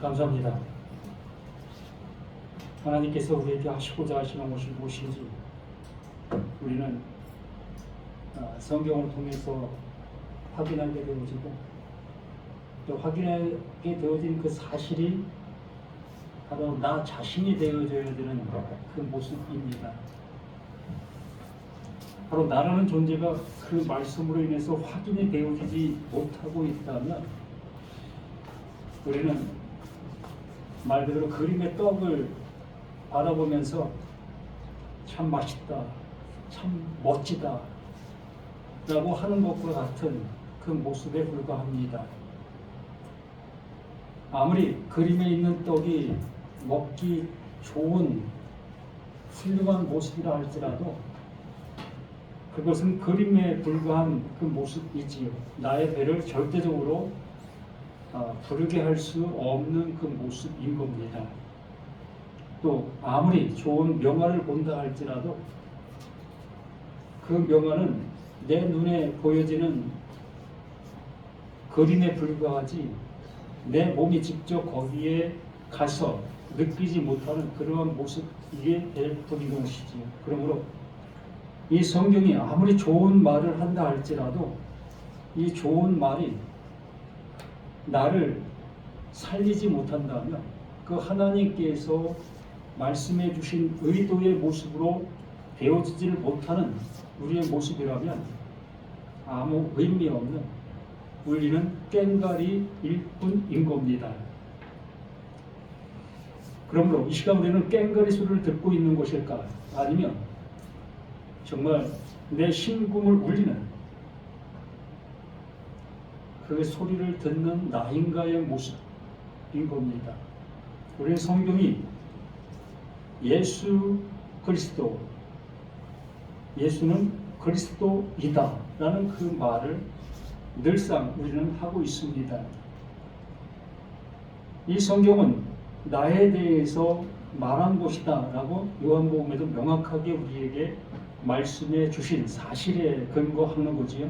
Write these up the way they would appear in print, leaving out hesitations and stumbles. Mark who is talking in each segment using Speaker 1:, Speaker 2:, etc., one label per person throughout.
Speaker 1: 감사합니다. 하나님께서 우리에게 하시고자 하시는 것이 무엇인지 우리는 성경을 통해서 확인하게 되어지고 또 확인하게 되어진 그 사실이 바로 나 자신이 되어져야 되는 그 모습입니다. 바로 나라는 존재가 그 말씀으로 인해서 확인이 되어지지 못하고 있다면 우리는 말 그대로 그림의 떡을 바라보면서 참 맛있다, 참 멋지다 라고 하는 것과 같은 그 모습에 불과합니다. 아무리 그림에 있는 떡이 먹기 좋은 훌륭한 모습이라 할지라도 그것은 그림에 불과한 그 모습이지요. 나의 배를 절대적으로 부르게 할 수 없는 그 모습인 겁니다. 또 아무리 좋은 명화를 본다 할지라도 그 명화는 내 눈에 보여지는 그림에 불과하지 내 몸이 직접 거기에 가서 느끼지 못하는 그러한 모습이게 될 뿐인 것이지요. 그러므로 이 성경이 아무리 좋은 말을 한다 할지라도 이 좋은 말이 나를 살리지 못한다면 그 하나님께서 말씀해 주신 의도의 모습으로 되어지지를 못하는 우리의 모습이라면 아무 의미 없는 우리는 꽹과리일 뿐인 겁니다. 그러므로 이 시간 우리는 꽹과리 소리를 듣고 있는 것일까? 아니면 정말 내 심금을 울리는 그 소리를 듣는 나인가의 모습인 겁니다. 우리는 성경이 예수 그리스도, 예수는 그리스도이다 라는 그 말을 늘상 우리는 하고 있습니다. 이 성경은 나에 대해서 말한 것이다 라고 요한복음에도 명확하게 우리에게 말씀해 주신 사실에 근거하는 거지요.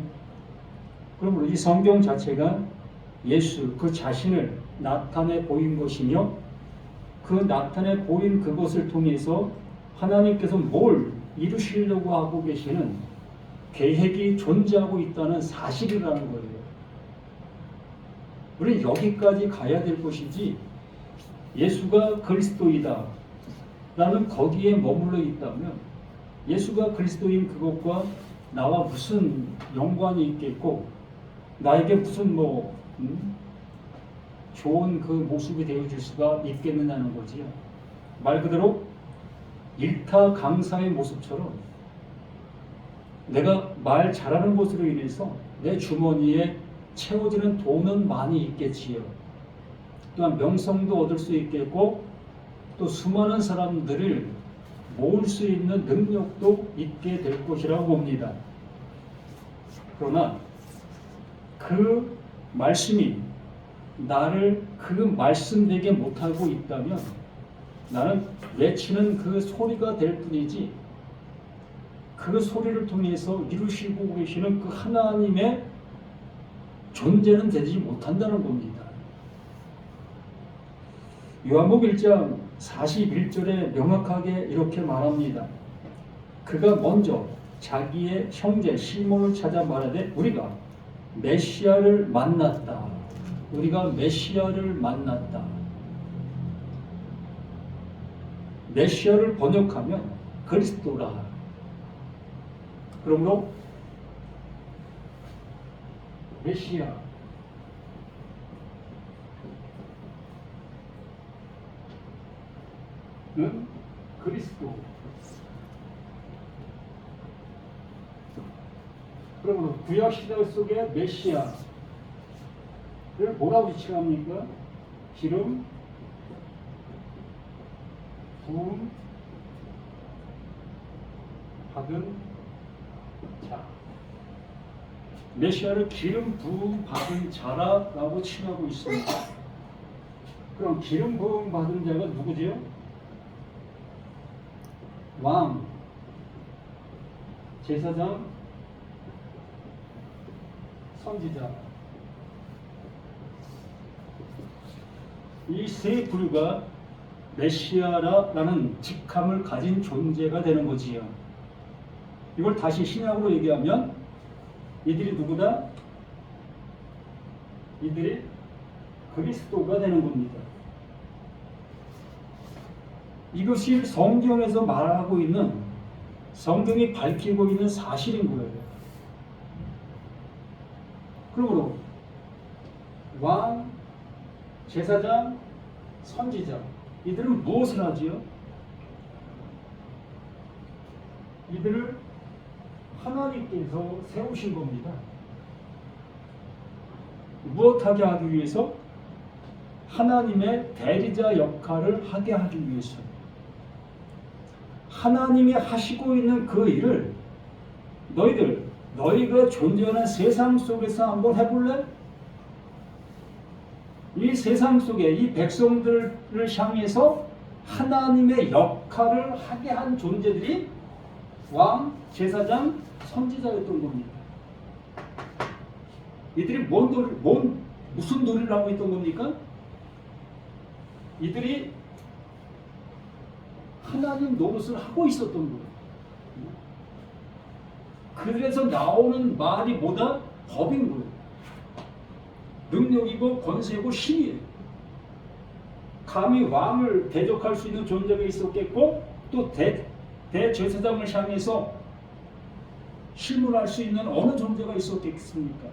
Speaker 1: 그러므로 이 성경 자체가 예수 그 자신을 나타내 보인 것이며 그 나타내 보인 그것을 통해서 하나님께서 뭘 이루시려고 하고 계시는 계획이 존재하고 있다는 사실이라는 거예요. 우리는 여기까지 가야 될 것이지 예수가 그리스도이다 라는 거기에 머물러 있다면 예수가 그리스도인 그것과 나와 무슨 연관이 있겠고 나에게 무슨 좋은 그 모습이 되어줄 수가 있겠느냐는 거지요. 말 그대로 일타 강사의 모습처럼 내가 말 잘하는 것으로 인해서 내 주머니에 채워지는 돈은 많이 있겠지요. 또한 명성도 얻을 수 있겠고 또 수많은 사람들을 모을 수 있는 능력도 있게 될 것이라고 봅니다. 그러나 그 말씀이 나를 그 말씀되게 못하고 있다면 나는 외치는 그 소리가 될 뿐이지 그 소리를 통해서 이루시고 계시는 그 하나님의 존재는 되지 못한다는 겁니다. 요한복음 1장 41절에 명확하게 이렇게 말합니다. 그가 먼저 자기의 형제 시몬을 찾아 말하되 우리가 메시아를 만났다. 우리가 메시아를 만났다. 메시아를 번역하면 그리스도라. 그러므로 메시아는 그리스도. 그러므로 구약 시대 속에 메시아를 뭐라고 지칭합니까? 기름 부음 받은 자. 메시아를 기름 부음 받은 자라고 칭하고 있습니다. 그럼 기름 부음 받은 자가 누구지요? 왕, 제사장, 선지자. 이 세 부류가 메시아라는 직함을 가진 존재가 되는 거지요. 이걸 다시 신약으로 얘기하면 이들이 누구다? 이들이 그리스도가 되는 겁니다. 이것이 성경에서 말하고 있는, 성경이 밝히고 있는 사실인 거예요. 그러므로 왕, 제사장, 선지자, 이들은 무엇을 하지요? 이들을 하나님께서 세우신 겁니다. 무엇하게 하기 위해서? 하나님의 대리자 역할을 하게 하기 위해서. 하나님이 하시고 있는 그 일을 너희가 존재하는 세상 속에서 한번 해볼래? 이 세상 속에 이 백성들을 향해서 하나님의 역할을 하게 한 존재들이 왕, 제사장, 선지자였던 겁니다. 이들이 무슨 놀이를 하고 있던 겁니까? 이들이 하나님 노릇을 하고 있었던 거예요. 그래서 나오는 말이 뭐다? 법인 거예요. 능력이고 권세고 힘이에요. 감히 왕을 대적할 수 있는 존재가 있었겠고, 또 대제사장을 향해서 실문할 수 있는 어느 존재가 있었겠습니까?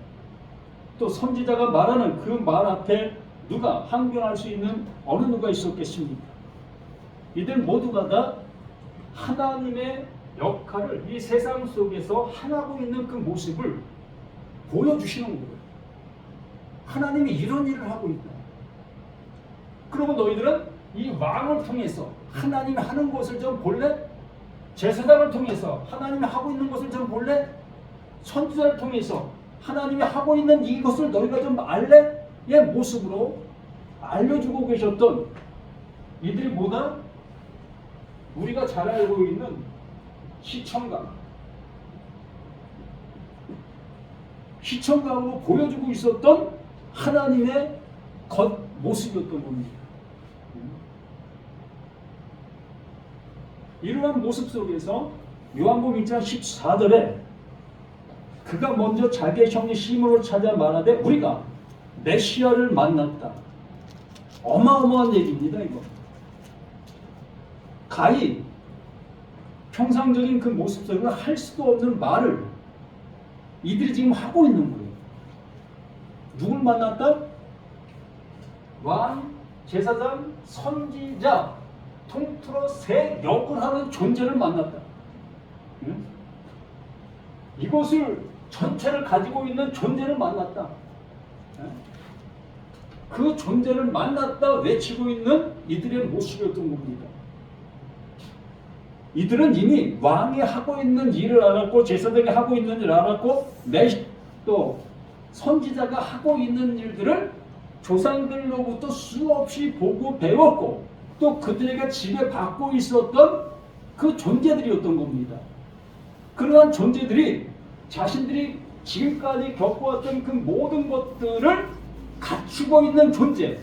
Speaker 1: 또 선지자가 말하는 그 말 앞에 누가 항변할 수 있는 어느 누가 있었겠습니까? 이들 모두가 다 하나님의 역할을 이 세상 속에서 하고 있는 그 모습을 보여주시는 거예요. 하나님이 이런 일을 하고 있다. 그리고 너희들은 이 왕을 통해서 하나님이 하는 것을 좀 볼래? 제사장을 통해서 하나님이 하고 있는 것을 좀 볼래? 선지자를 통해서 하나님이 하고 있는 이것을 너희가 좀 알래? 의 모습으로 알려주고 계셨던 이들이 뭐다? 우리가 잘 알고 있는 시청각으로 보여주고 있었던 하나님의 겉모습이었던 겁니다. 이러한 모습 속에서 요한복음 1장 14절에 그가 먼저 자기의 형제 시몬을 찾아 말하되 우리가 메시아를 만났다. 어마어마한 얘기입니다. 이거 가히 평상적인 그 모습 속에서 할 수도 없는 말을 이들이 지금 하고 있는 거예요. 누굴 만났다? 왕, 제사장, 선지자, 통틀어 세 역을 하는 존재를 만났다. 응? 이것을 전체를 가지고 있는 존재를 만났다. 응? 그 존재를 만났다 외치고 있는 이들의 모습이었던 겁니다. 이들은 이미 왕이 하고 있는 일을 알았고, 제사장이 하고 있는 일을 알았고, 또 선지자가 하고 있는 일들을 조상들로부터 수없이 보고 배웠고, 또 그들에게 지배받고 있었던 그 존재들이었던 겁니다. 그러한 존재들이 자신들이 지금까지 겪어왔던 그 모든 것들을 갖추고 있는 존재,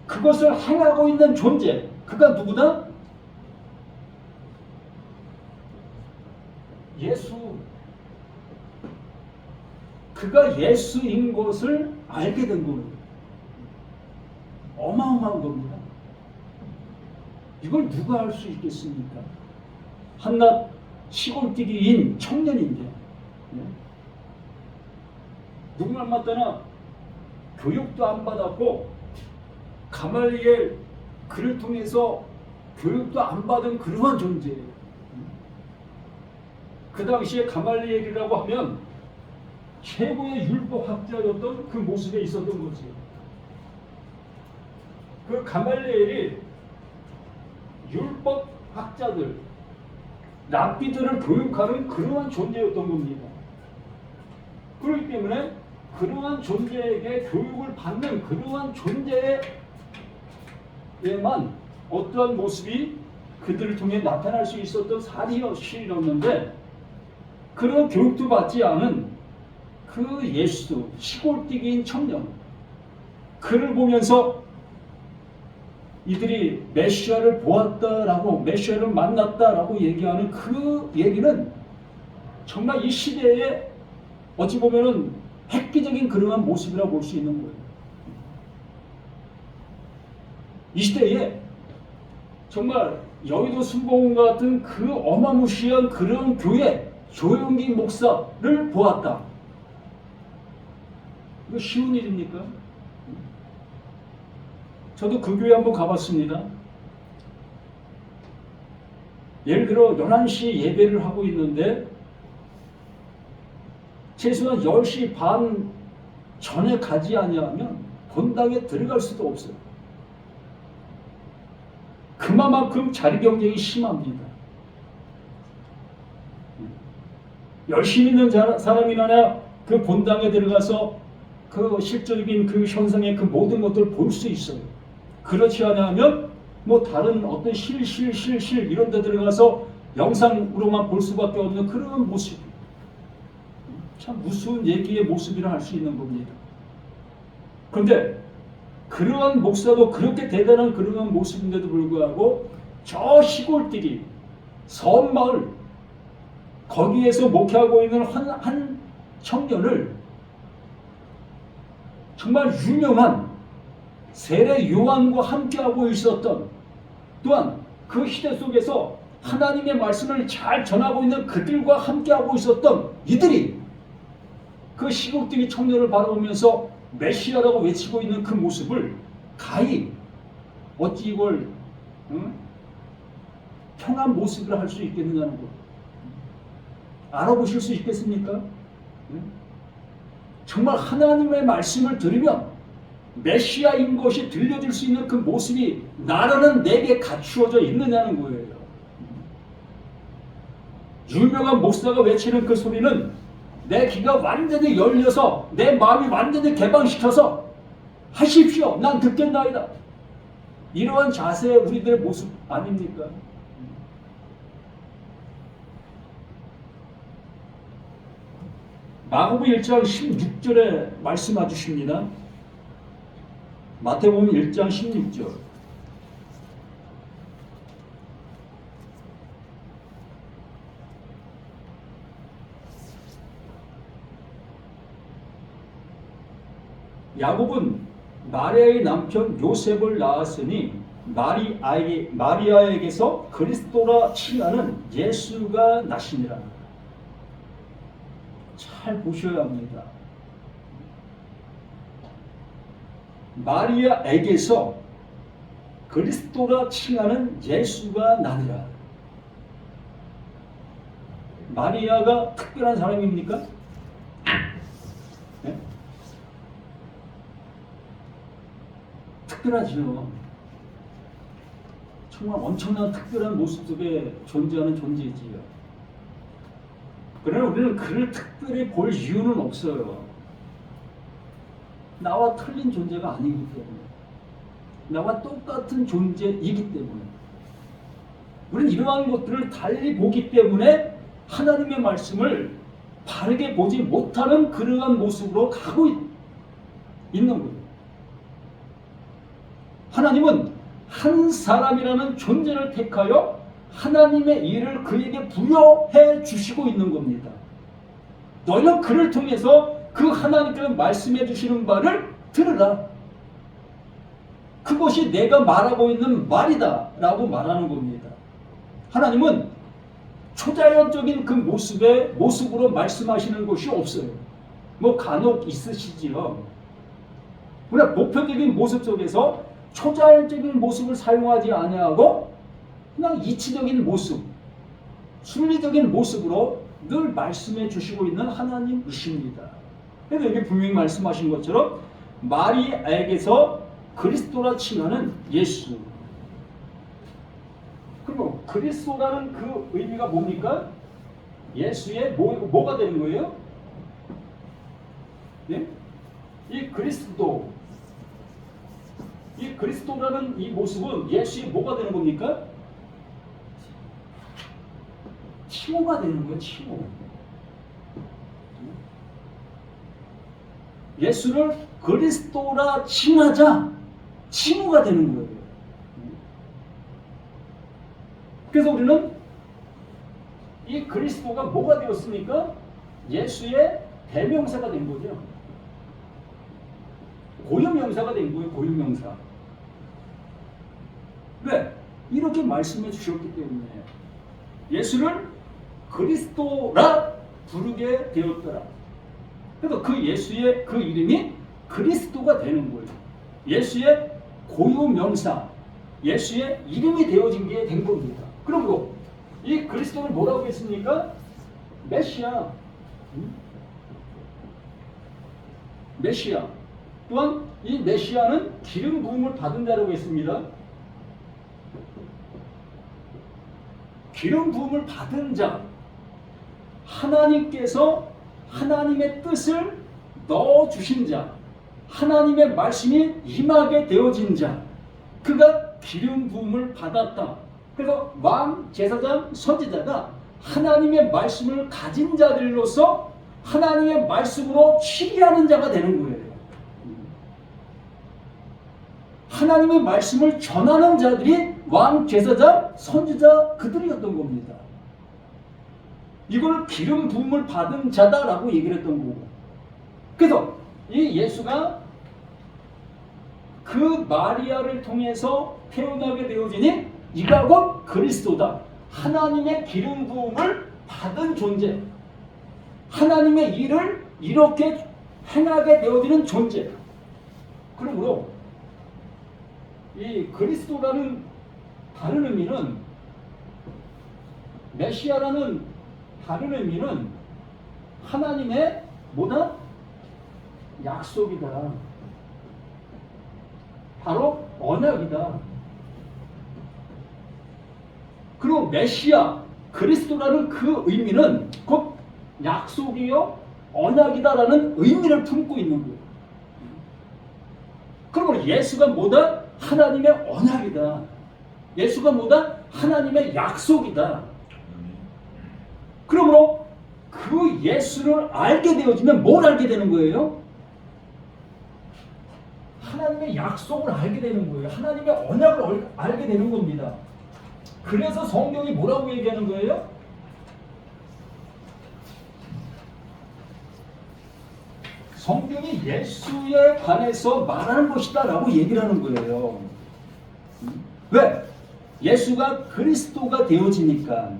Speaker 1: 그것을 행하고 있는 존재, 그가 누구다? 예수. 그가 예수인 것을 알게 된 거예요. 어마어마한 겁니다. 이걸 누가 알 수 있겠습니까? 한낱 시골뛰기인 청년인데, 누구나 맞다나 교육도 안 받았고 가말리엘 그를 통해서 교육도 안 받은 그러한 존재예요. 그 당시에 가말리엘이라고 하면 최고의 율법학자였던 그 모습에 있었던 거지. 그 가말리엘이 율법학자들, 랍비들을 교육하는 그러한 존재였던 겁니다. 그렇기 때문에 그러한 존재에게 교육을 받는 그러한 존재에만 어떠한 모습이 그들을 통해 나타날 수 있었던 사실이었는데, 그런 교육도 받지 않은 그 예수, 시골뛰기인 청년, 그를 보면서 이들이 메시아를 보았다라고, 메시아를 만났다라고 얘기하는 그 얘기는 정말 이 시대에 어찌 보면은 획기적인 그러한 모습이라고 볼 수 있는 거예요. 이 시대에 정말 여의도 순복음 같은 그 어마무시한 그런 교회 조용기 목사를 보았다. 이거 쉬운 일입니까? 저도 그 교회 한번 가봤습니다. 예를 들어 11시 예배를 하고 있는데 최소한 10시 반 전에 가지 아니하면 본당에 들어갈 수도 없어요. 그만큼 자리 경쟁이 심합니다. 열심히 있는 사람이나 그 본당에 들어가서 그 실적인 그 현상의 그 모든 것들을 볼 수 있어요. 그렇지 않으면 뭐 다른 어떤 실 이런 데 들어가서 영상으로만 볼 수밖에 없는 그런 모습. 참 무서운 얘기의 모습이라 할 수 있는 겁니다. 그런데 그러한 목사도 그렇게 대단한 그러한 모습인데도 불구하고 저 시골길이 섬마을 거기에서 목회하고 있는 한 청년을 정말 유명한 세례 요한과 함께하고 있었던, 또한 그 시대 속에서 하나님의 말씀을 잘 전하고 있는 그들과 함께하고 있었던 이들이 그 시골길이 청년을 바라보면서 메시아라고 외치고 있는 그 모습을 가히 어찌 이걸 평한 모습이라 할 수 있겠느냐는 것. 알아보실 수 있겠습니까? 정말 하나님의 말씀을 들으면 메시아인 것이 들려질 수 있는 그 모습이 나라는 내게 갖추어져 있느냐는 거예요. 유명한 목사가 외치는 그 소리는 내 귀가 완전히 열려서 내 마음이 완전히 개방시켜서 하십시오. 난 듣겠나이다. 이러한 자세의 우리들의 모습 아닙니까? 마가복음 1장 16절에 말씀해 주십니다. 마태복음 1장 16절. 야곱은 마리아의 남편 요셉을 낳았으니 마리아에게서 그리스도라 칭하는 예수가 나시니라. 잘 보셔야 합니다. 마리아에게서 그리스도라 칭하는 예수가 나니라. 마리아가 특별한 사람입니까? 네? 특별하죠. 정말 엄청난 특별한 모습 속에 존재하는 존재지요. 그러나 우리는 그를 특별히 볼 이유는 없어요. 나와 틀린 존재가 아니기 때문에, 나와 똑같은 존재이기 때문에, 우리는 이러한 것들을 달리 보기 때문에 하나님의 말씀을 바르게 보지 못하는 그러한 모습으로 가고 있는 거예요. 하나님은 한 사람이라는 존재를 택하여 하나님의 일을 그에게 부여해 주시고 있는 겁니다. 너희는 그를 통해서 그 하나님께서 말씀해 주시는 바를 들으라. 그것이 내가 말하고 있는 말이다 라고 말하는 겁니다. 하나님은 초자연적인 그 모습으로 말씀하시는 것이 없어요. 뭐 간혹 있으시지요. 그러나 보편적인 모습 속에서 초자연적인 모습을 사용하지 아니하고 그냥 이치적인 모습, 순리적인 모습으로 늘 말씀해 주시고 있는 하나님이십니다. 그래서 여기 분명히 말씀하신 것처럼 마리아에게서 그리스도라 칭하는 예수. 그리고 그리스도라는 그 의미가 뭡니까? 예수의 뭐가 되는 거예요? 네? 이 그리스도라는 이 모습은 예수의 뭐가 되는 겁니까? 칭호가 되는 거예요. 칭호. 예수를 그리스도라 칭하자 칭호가 되는 거예요. 그래서 우리는 이 그리스도가 뭐가 되었습니까? 예수의 대명사가 된 거죠. 고유명사가 된 거예요. 고유명사. 왜? 이렇게 말씀해 주셨기 때문에 예수를 그리스도라 부르게 되었더라. 그래서 그 예수의 그 이름이 그리스도가 되는 거예요. 예수의 고유명사, 예수의 이름이 되어진 게 된 겁니다. 그러므로 이 그리스도를 뭐라고 했습니까? 메시아. 메시아. 또한 이 메시아는 기름 부음을 받은 자라고 했습니다. 기름 부음을 받은 자, 하나님께서 하나님의 뜻을 넣어주신 자, 하나님의 말씀이 임하게 되어진 자, 그가 기름 부음을 받았다. 그래서 왕, 제사장, 선지자가 하나님의 말씀을 가진 자들로서 하나님의 말씀으로 치리하는 자가 되는 거예요. 하나님의 말씀을 전하는 자들이 왕, 제사장, 선지자 그들이었던 겁니다. 이걸 기름 부음을 받은 자다라고 얘기를 했던 거고. 그래서 이 예수가 그 마리아를 통해서 태어나게 되어지니 이가 곧 그리스도다. 하나님의 기름 부음을 받은 존재. 하나님의 일을 이렇게 행하게 되어지는 존재. 그러므로 이 그리스도라는 다른 의미는, 메시아라는 다른 의미는 하나님의 뭐다? 약속이다. 바로 언약이다. 그리고 메시아, 그리스도라는 그 의미는 곧 약속이요 언약이다라는 의미를 품고 있는 거예요. 그러므로 예수가 뭐다? 하나님의 언약이다. 예수가 뭐다? 하나님의 약속이다. 그러므로 그 예수를 알게 되어지면 뭘 알게 되는 거예요? 하나님의 약속을 알게 되는 거예요. 하나님의 언약을 알게 되는 겁니다. 그래서 성경이 뭐라고 얘기하는 거예요? 성경이 예수에 관해서 말하는 것이다 라고 얘기를 하는 거예요. 왜? 예수가 그리스도가 되어지니까.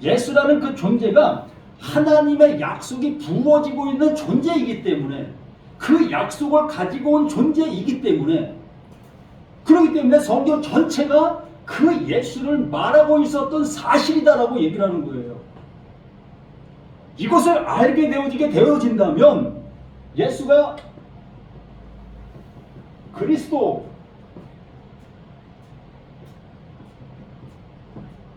Speaker 1: 예수라는 그 존재가 하나님의 약속이 부어지고 있는 존재이기 때문에, 그 약속을 가지고 온 존재이기 때문에, 그렇기 때문에 성경 전체가 그 예수를 말하고 있었던 사실이다라고 얘기를 하는 거예요. 이것을 알게 되어진다면 예수가 그리스도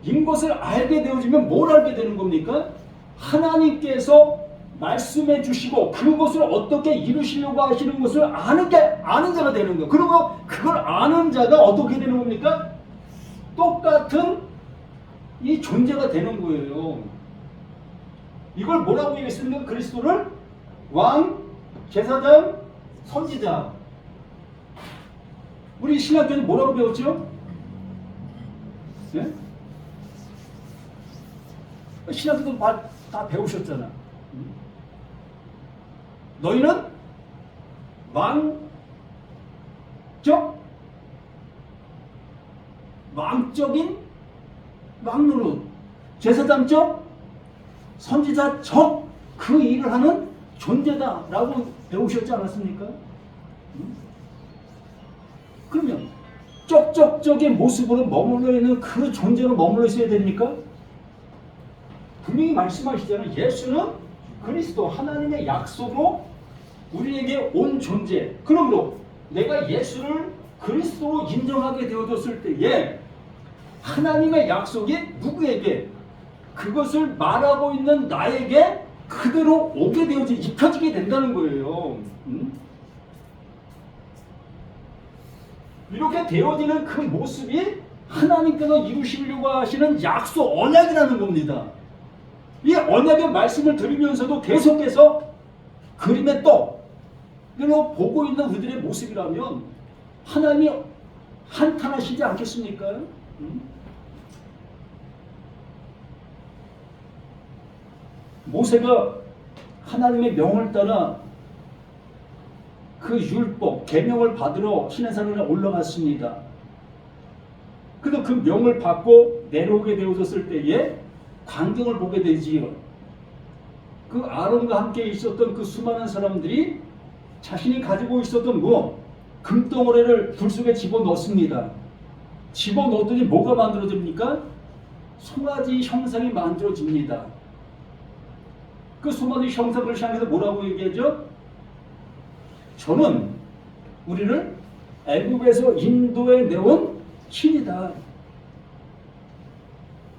Speaker 1: 인 것을 알게 되어지면 뭘 알게 되는 겁니까? 하나님께서 말씀해 주시고 그것을 어떻게 이루시려고 하시는 것을 아는 자가 되는 거예요. 그리고 그걸 아는 자가 어떻게 되는 겁니까? 똑같은 이 존재가 되는 거예요. 이걸 뭐라고 얘기했습니까? 그리스도를 왕, 제사장, 선지자. 우리 신학교에 뭐라고 배웠죠? 네? 신학교도 다 배우셨잖아. 너희는 왕적인 왕노릇, 제사장적, 선지자적 그 일을 하는 존재다라고 배우셨지 않았습니까? 그러면 쩍쩍쩍의 모습으로 머물러 있는 그 존재로 머물러 있어야 됩니까? 분명히 말씀하시잖아요. 예수는 그리스도, 하나님의 약속으로 우리에게 온 존재. 그러므로 내가 예수를 그리스도로 인정하게 되어졌을 때에 하나님의 약속이 누구에게, 그것을 말하고 있는 나에게 그대로 오게 되어지, 입혀지게 된다는 거예요. 이렇게 되어지는 그 모습이 하나님께서 이루시려고 하시는 약속, 언약이라는 겁니다. 이 언약의 말씀을 들으면서도 계속해서 그림의 떡으로 보고 있는 그들의 모습이라면 하나님이 한탄하시지 않겠습니까? 모세가 하나님의 명을 따라 그 율법, 계명을 받으러 시내산에 올라갔습니다. 그래도 그 명을 받고 내려오게 되어졌을 때에 광경을 보게 되지요. 그 아론과 함께 있었던 그 수많은 사람들이 자신이 가지고 있었던 금덩어리를 불 속에 집어넣습니다. 집어넣었더니 뭐가 만들어집니까? 송아지 형상이 만들어집니다. 그 송아지 형상을 향해서 뭐라고 얘기하죠? 저는 우리를 애굽에서 인도에 내온 신이다.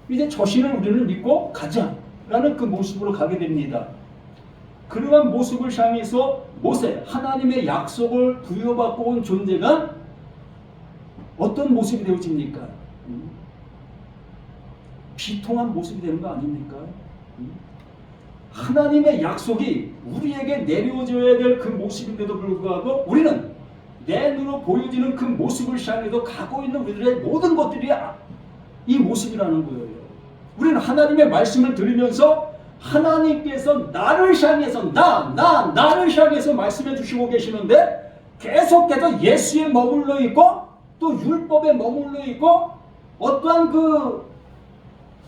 Speaker 1: 이제 저 신을 우리는 믿고 가자라는 그 모습으로 가게 됩니다. 그러한 모습을 향해서 모세, 하나님의 약속을 부여받고 온 존재가 어떤 모습이 되어집니까? 비통한 모습이 되는 거 아닙니까? 하나님의 약속이 우리에게 내려져야 될 그 모습인데도 불구하고 우리는 내 눈으로 보여지는 그 모습을 향해서 가고 있는 우리들의 모든 것들이 이 모습이라는 거예요. 우리는 하나님의 말씀을 들으면서 하나님께서 나를 향해서 나를 향해서 말씀해 주시고 계시는데 계속해서 예수에 머물러 있고 또 율법에 머물러 있고 어떠한 그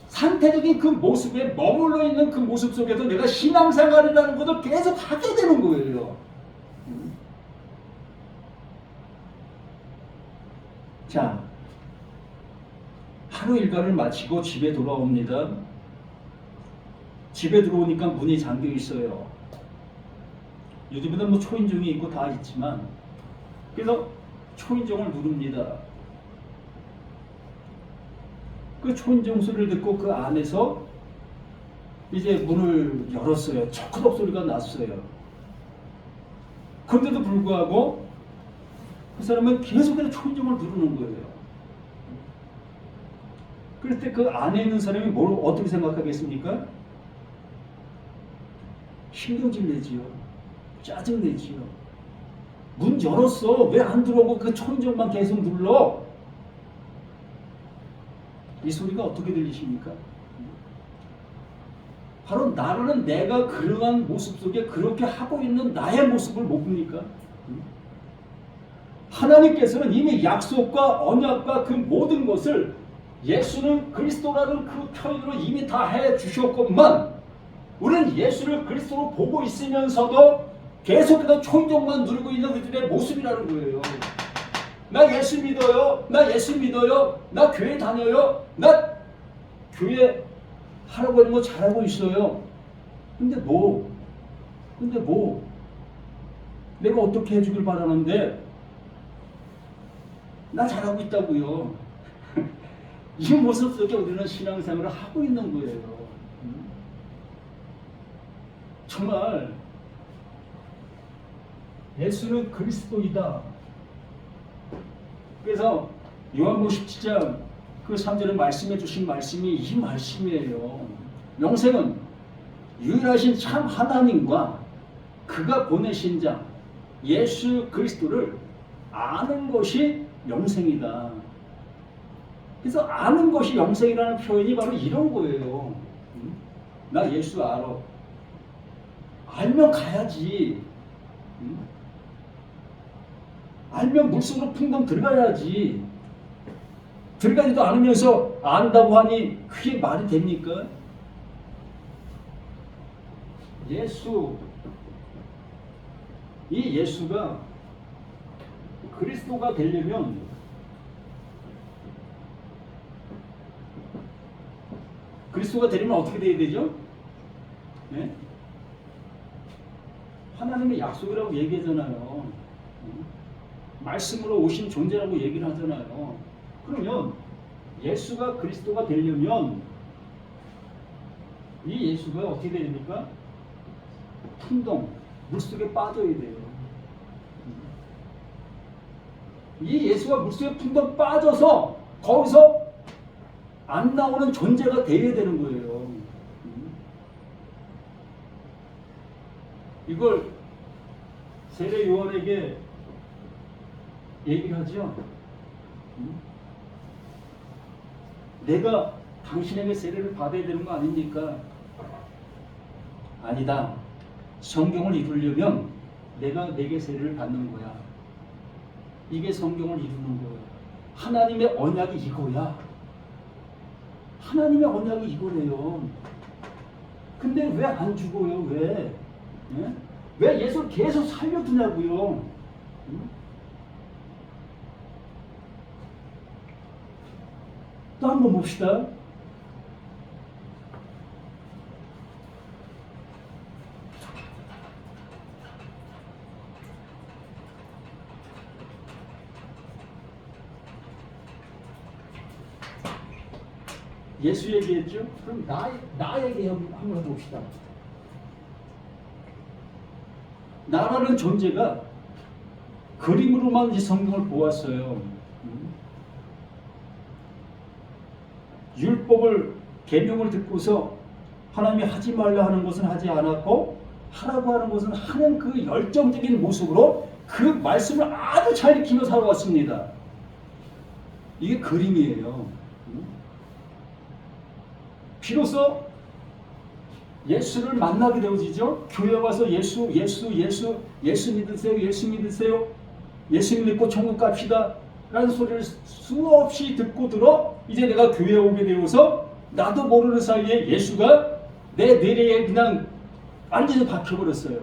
Speaker 1: 상태적인 그 모습에 머물러 있는 그 모습 속에서 내가 신앙생활이라는 것을 계속 하게 되는 거예요. 자, 하루 일과를 마치고 집에 돌아옵니다. 집에 들어오니까 문이 잠겨 있어요. 요즘에는 초인종이 있고 다 있지만, 그래서 초인종을 누릅니다. 그 초인종 소리를 듣고 그 안에서 이제 문을 열었어요. 초크덕 소리가 났어요. 그런데도 불구하고 그 사람은 계속해서 초인종을 누르는 거예요. 그럴 때 그 안에 있는 사람이 뭘 어떻게 생각하겠습니까? 신경질 내지요. 짜증 내지요. 문 열었어. 왜 안 들어오고 그 초인종만 계속 눌러? 이 소리가 어떻게 들리십니까? 바로 나라는 내가 그러한 모습 속에 그렇게 하고 있는 나의 모습을 못 봅니까? 하나님께서는 이미 약속과 언약과 그 모든 것을 예수는 그리스도라는 그 표현으로 이미 다 해주셨건만 우리는 예수를 그리스도로 보고 있으면서도 계속해서 초인종만 누르고 있는 우리들의 모습이라는 거예요. 나 예수 믿어요. 나 예수 믿어요. 나 교회 다녀요. 나 교회 하라고 하는 거 잘하고 있어요. 근데 내가 어떻게 해주길 바라는데 나 잘하고 있다고요. 이 모습 속에 우리는 신앙생활을 하고 있는 거예요. 정말 예수는 그리스도이다. 그래서 요한복음 17장 그 3절에 말씀해 주신 말씀이 이 말씀이에요. 영생은 유일하신 참 하나님과 그가 보내신 자 예수 그리스도를 아는 것이 영생이다. 그래서 아는 것이 영생이라는 표현이 바로 이런 거예요. 나 예수 알아. 알면 가야지. 알면 물속으로 풍덩 들어가야지. 들어가지도 않으면서 안다고 하니 그게 말이 됩니까? 이 예수가 그리스도가 되려면 어떻게 돼야 되죠? 네? 하나님의 약속이라고 얘기하잖아요. 말씀으로 오신 존재라고 얘기를 하잖아요. 그러면 예수가 그리스도가 되려면 이 예수가 어떻게 됩니까? 풍덩, 물속에 빠져야 돼요. 이 예수가 물속에 풍덩 빠져서 거기서 안 나오는 존재가 되어야 되는 거예요. 이걸 세례 요한에게 얘기를 하죠. 내가 당신에게 세례를 받아야 되는 거 아닙니까? 아니다. 성경을 이루려면 내가 내게 세례를 받는 거야. 이게 성경을 이루는 거야. 하나님의 언약이 이거야. 하나님의 언약이 이거래요. 근데 왜 안 죽어요? 왜? 예? 왜 예수를 계속 살려두냐고요? 응? 또 한 번 봅시다. 예수 얘기했죠? 그럼 나에게 한번 해봅시다. 나라는 존재가 그림으로만 이 성경을 보았어요. 율법을 계명을 듣고서 하나님이 하지 말라 하는 것은 하지 않았고 하라고 하는 것은 하는 그 열정적인 모습으로 그 말씀을 아주 잘 익히며 살아왔습니다. 이게 그림이에요. 비로소 예수를 만나게 되어지죠. 교회 와서 예수 믿으세요. 예수 믿고 천국 갑시다 라는 소리를 수없이 듣고 들어 이제 내가 교회에 오게 되어서 나도 모르는 사이에 예수가 내 뇌리에 그냥 완전히 박혀버렸어요.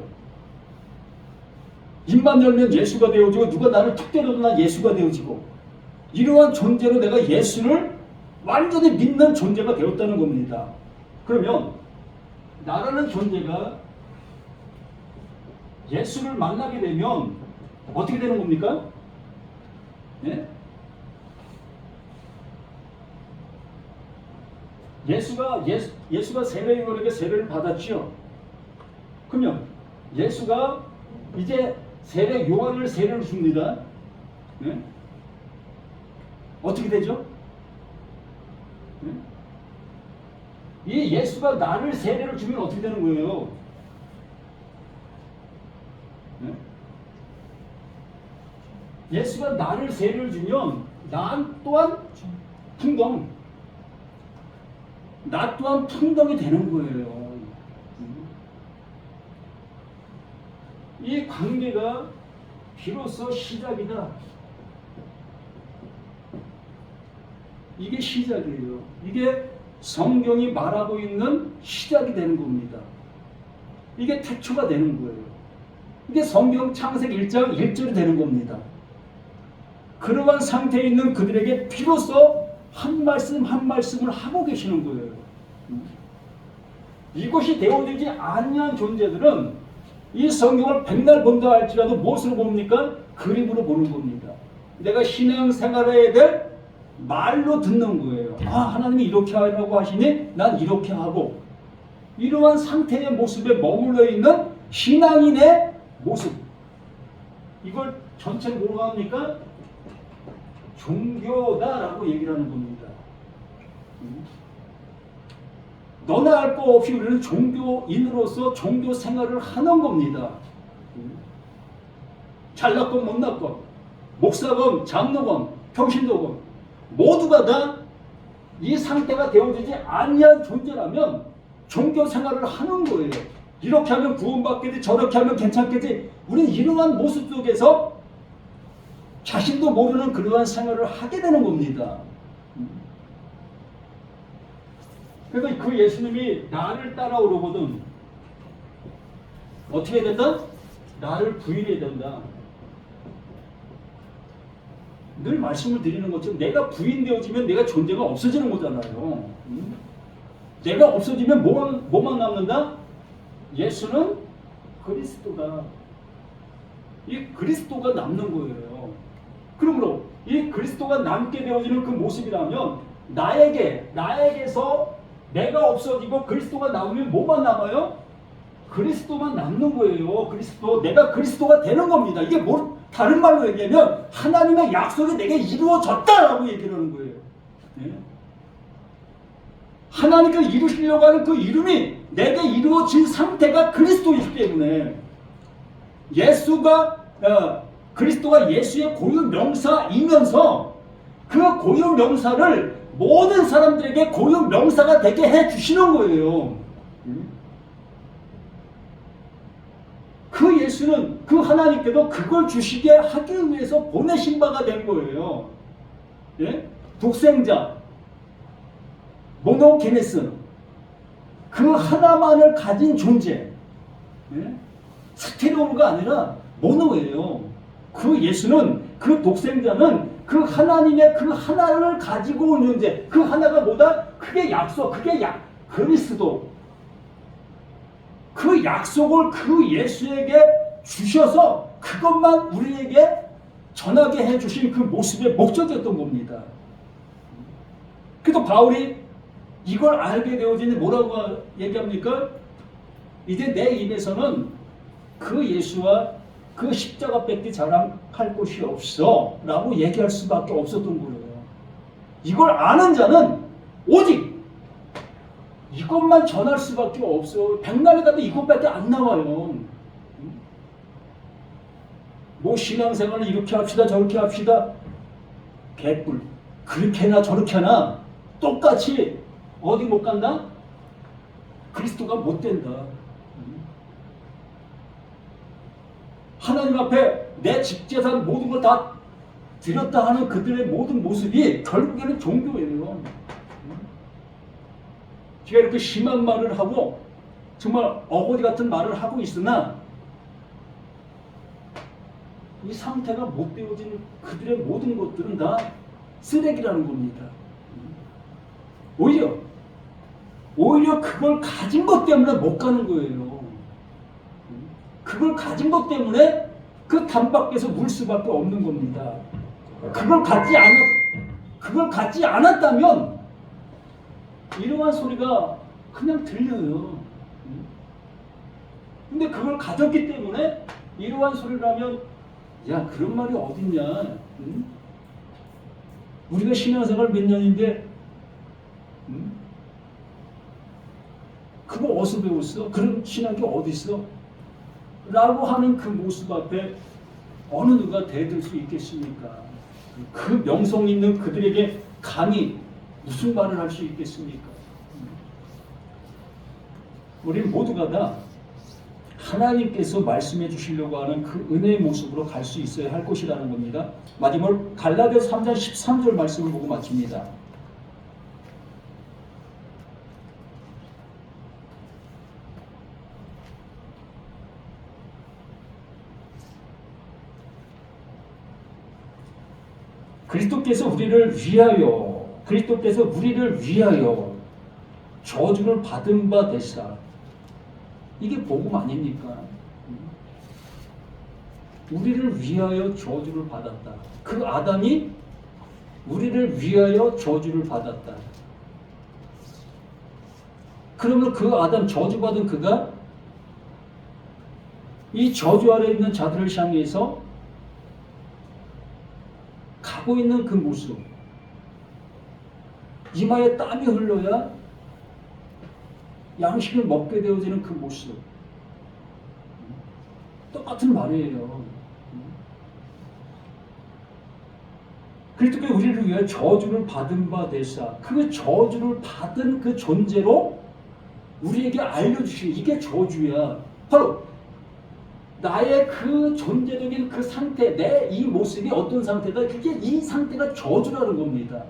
Speaker 1: 입만 열면 예수가 되어지고 누가 나를 툭 때려도 난 예수가 되어지고 이러한 존재로 내가 예수를 완전히 믿는 존재가 되었다는 겁니다. 그러면 나라는 존재가 예수를 만나게 되면 어떻게 되는 겁니까? 네? 예수가 세례 요한에게 세례를 받았죠. 그러면 예수가 이제 세례 요한을 세례를 줍니다. 네? 어떻게 되죠? 네? 이 예수가 나를 세례를 주면 어떻게 되는 거예요? 네? 예수가 나를 세례를 주면 난 또한 나 또한 풍덩이 되는 거예요. 이 관계가 비로소 시작이다. 이게 시작이에요. 이게 성경이 말하고 있는 시작이 되는 겁니다. 이게 태초가 되는 거예요. 이게 성경 창세기 1장 1절이 되는 겁니다. 그러한 상태에 있는 그들에게 비로소 한 말씀 한 말씀을 하고 계시는 거예요. 이것이 되어지지 아니한 존재들은 이 성경을 백날 본다 할지라도 무엇으로 봅니까? 그림으로 보는 겁니다. 내가 신앙생활해야 될 말로 듣는 거예요. 아, 하나님이 이렇게 하라고 하시니 난 이렇게 하고, 이러한 상태의 모습에 머물러 있는 신앙인의 모습, 이걸 전체를 뭐라고 합니까? 종교다라고 얘기를 하는 겁니다. 너나 할 거 없이 우리는 종교인으로서 종교 생활을 하는 겁니다. 잘났건 못났건, 목사건 장로건 평신도건 모두가 다 이 상태가 되어지지 아니한 존재라면 종교 생활을 하는 거예요. 이렇게 하면 구원받겠지, 저렇게 하면 괜찮겠지. 우리는 이러한 모습 속에서 자신도 모르는 그러한 생활을 하게 되는 겁니다. 그러니까 그 예수님이 나를 따라오려거든 어떻게 해야 된다? 나를 부인해야 된다. 늘 말씀을 드리는 것처럼 내가 부인되어지면 내가 존재가 없어지는 거잖아요. 내가 없어지면 뭐만 남는다? 예수는 그리스도다. 이 그리스도가 남는 거예요. 그러므로 이 그리스도가 남게 되어지는 그 모습이라면 나에게서 내가 없어지고 그리스도가 남으면 뭐만 남아요? 그리스도만 남는 거예요. 그리스도. 내가 그리스도가 되는 겁니다. 이게 뭐 다른 말로 얘기하면 하나님의 약속이 내게 이루어졌다라고 얘기를 하는 거예요. 네? 하나님께서 이루시려고 하는 그 이름이 내게 이루어진 상태가 그리스도이기 때문에 그리스도가 예수의 고유 명사이면서 그 고유 명사를 모든 사람들에게 고유 명사가 되게 해 주시는 거예요. 그 예수는 그 하나님께도 그걸 주시게 하기 위해서 보내신 바가 된 거예요. 예? 독생자, 모노게네스, 그 하나만을 가진 존재. 예? 스테레오가 아니라 모노예요. 그 예수는, 그 독생자는 그 하나님의 그 하나를 가지고 온 존재. 그 하나가 뭐다? 그게 약속, 그게 그리스도. 그 약속을 그 예수에게 주셔서 그것만 우리에게 전하게 해주신 그 모습의 목적이었던 겁니다. 그래도 바울이 이걸 알게 되어지니 뭐라고 얘기합니까? 이제 내 입에서는 그 예수와 그 십자가밖에 자랑할 곳이 없어 라고 얘기할 수밖에 없었던 거예요. 이걸 아는 자는 오직 이것만 전할 수밖에 없어. 백날에 가도 이것밖에 안 나와요. 뭐 신앙생활을 이렇게 합시다 저렇게 합시다. 개뿔. 그렇게나 저렇게나 똑같이 어디 못 간다? 그리스도가 못 된다. 하나님 앞에 내 직재산 모든 걸 다 드렸다 하는 그들의 모든 모습이 결국에는 종교예요. 제가 이렇게 심한 말을 하고 정말 어거지 같은 말을 하고 있으나 이 상태가 못 되어진 그들의 모든 것들은 다 쓰레기라는 겁니다. 오히려 그걸 가진 것 때문에 못 가는 거예요. 그걸 가진 것 때문에 그 담 밖에서 물 수밖에 없는 겁니다. 그걸 갖지 않았다면 이러한 소리가 그냥 들려요. 근데 그걸 가졌기 때문에 이러한 소리를 하면 야 그런 말이 어딨냐. 우리가 신앙생활 몇 년인데 그거 어디서 배웠어? 그런 신학이 어디 있어? 라고 하는 그 모습 앞에 어느 누가 대들 수 있겠습니까? 그 명성 있는 그들에게 감히 무슨 말을 할 수 있겠습니까? 우리 모두가 다 하나님께서 말씀해 주시려고 하는 그 은혜의 모습으로 갈 수 있어야 할 것이라는 겁니다. 마지막으로 갈라디아서 3장 13절 말씀을 보고 마칩니다. 그리스도께서 우리를 위하여 저주를 받은 바 되시라. 이게 복음 아닙니까? 우리를 위하여 저주를 받았다. 그 아담이 우리를 위하여 저주를 받았다. 그러면 그 아담 저주받은 그가 이 저주 아래 있는 자들을 향해서 가고 있는 그 모습, 이마에 땀이 흘러야 양식을 먹게 되어지는 그 모습, 똑같은 말이에요. 그리스도께서 우리를 위해 저주를 받은 바 되사, 그 저주를 받은 그 존재로 우리에게 알려주시는 이게 저주야. 바로 나의 그 존재적인 그 상태, 내 이 모습이 어떤 상태다? 그게 이 상태가 저주라는 겁니다.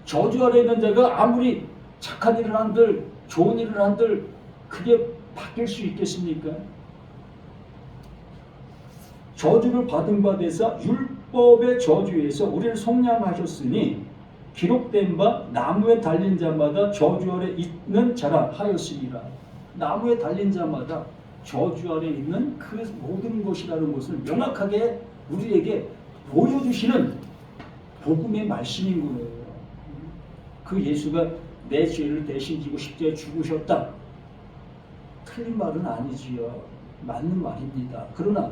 Speaker 1: 저주 아래 있는 자가 아무리 착한 일을 한들, 좋은 일을 한들 그게 바뀔 수 있겠습니까? 저주를 받은 바 되사 율법의 저주에서 우리를 속량하셨으니 기록된 바 나무에 달린 자마다 저주 아래 있는 자라 하였으니라. 나무에 달린 자마다 저주 아래 있는 그 모든 것이라는 것을 명확하게 우리에게 보여주시는 복음의 말씀인 거예요. 그 예수가 내 죄를 대신 지고 십자가에 죽으셨다. 틀린 말은 아니지요. 맞는 말입니다. 그러나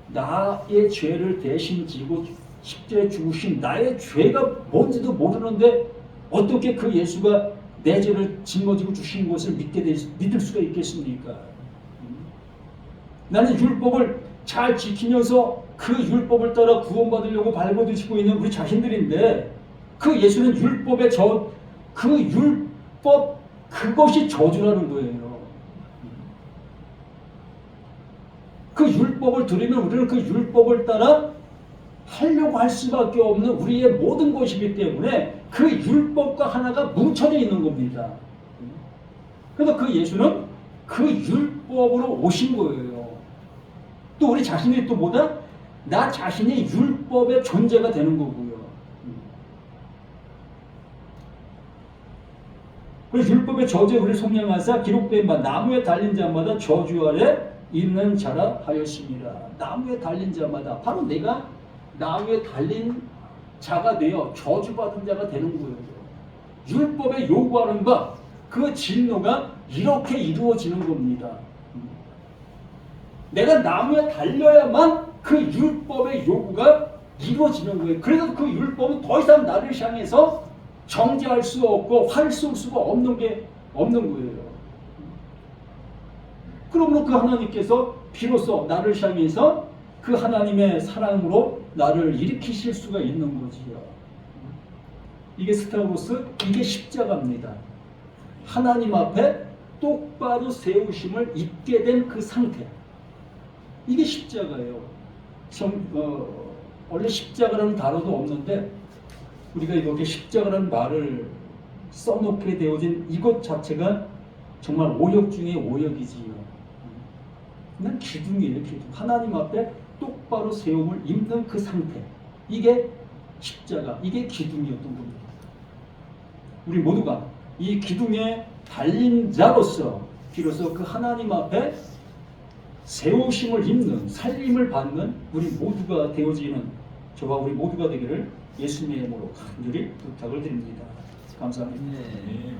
Speaker 1: 나의 죄를 대신 지고 십자가에 죽으신 나의 죄가 뭔지도 모르는데 어떻게 그 예수가 내 죄를 짊어지고 주신 것을 믿을 수가 있겠습니까? 나는 율법을 잘 지키면서 그 율법을 따라 구원받으려고 발버둥치고 있는 우리 자신들인데 그 예수는 율법의 그 율법 그것이 저주라는 거예요. 율법을 들으면 우리는 그 율법을 따라 하려고 할 수밖에 없는 우리의 모든 것이기 때문에 그 율법과 하나가 뭉쳐져 있는 겁니다. 그래서 그 예수는 그 율법으로 오신 거예요. 또 우리 자신이 또 뭐다? 나 자신이 율법의 존재가 되는 거고요. 그래서 율법의 저주에 우리를 속량하사 기록된 바 나무에 달린 자마다 저주 아래 있는 자라 하였습니다. 나무에 달린 자마다 바로 내가 나무에 달린 자가 되어 저주받은 자가 되는 거예요. 율법에 요구하는 바, 그 진노가 이렇게 이루어지는 겁니다. 내가 나무에 달려야만 그 율법의 요구가 이루어지는 거예요. 그래서 그 율법은 더 이상 나를 향해서 정죄할 수 없고 화를 쏠 수가 없는 거예요. 그러므로 그 하나님께서 비로소 나를 향해서 그 하나님의 사랑으로 나를 일으키실 수가 있는 거지요. 이게 스타우로스, 이게 십자가입니다. 하나님 앞에 똑바로 세우심을 입게 된 그 상태. 이게 십자가예요. 원래 십자가라는 단어도 없는데 우리가 이렇게 십자가라는 말을 써놓게 되어진 이것 자체가 정말 오역 중에 오역이지요. 그냥 기둥이에요, 기둥. 하나님 앞에 똑바로 세움을 입는 그 상태. 이게 십자가, 이게 기둥이었던 겁니다. 우리 모두가 이 기둥에 달린 자로서 비로소 그 하나님 앞에 세우심을 입는, 살림을 받는 우리 모두가 되어지는 저와 우리 모두가 되기를 예수님의 이름으로 간절히 부탁을 드립니다. 감사합니다.
Speaker 2: 네.